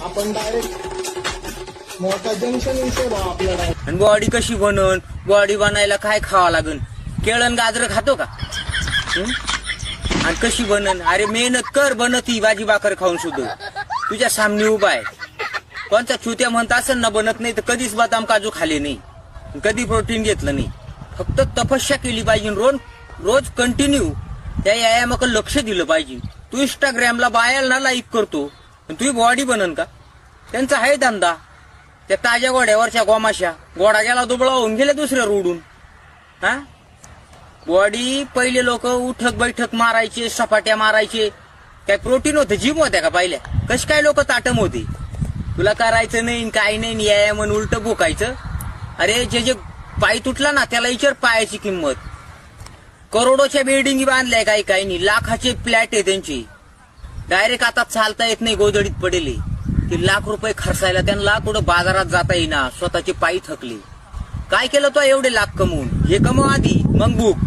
आपण डायरेक्ट मोठा जंक्शन विषय भाऊ आपल्याला. आणि बॉडी कशी बनन, बॉडी बनायला काय खावा लागन? केळन गाजर खातो का? आणि कशी बनन? अरे मेहनत कर, बनत ही भाजी भाकर खाऊन सुद्धा तुझ्या सामने उभा आहे. कोणता चुत्या म्हणता असेल ना बनत नाही तर कधीच बदाम काजू खाले नाही, कधी प्रोटीन घेतलं नाही. फक्त तपस्या केली पाहिजे, रोज कंटिन्यू त्या व्यायामाकडे लक्ष दिलं पाहिजे. तू इंस्टाग्रामला बायाला लाईक करतो, तुझी बॉडी बनन का? त्यांचा आहे धंदा. त्या ताज्या गोड्यावरच्या गोमाशा, गोडा गेला दुबळा होऊन गेल्या दुसऱ्या रोडून. हा बॉडी पहिले लोक उठक बैठक मारायचे, सपाट्या मारायचे. काय प्रोटीन होतं? जिम होत्या का पाहिल्या? कशी काय लोक ताटम होते? तुला करायचं नाही काही नाही, व्यायाम उलट भोकायचं. अरे जे पाय तुटला ना त्याला विचार पायाची किंमत. करोडोच्या बिल्डिंग बांधल्या काही काही नाही, लाखाचे फ्लॅट आहे त्यांची. डायरेक्ट आता चालता येत नाही, गोधडीत पडेले. ते लाख रुपये खर्चायला त्यांना कुठं बाजारात जाता येईना, स्वतःचे पायी थकले. काय केलं तो एवढे लाख कमवून? हे कमव आधी मग बुक.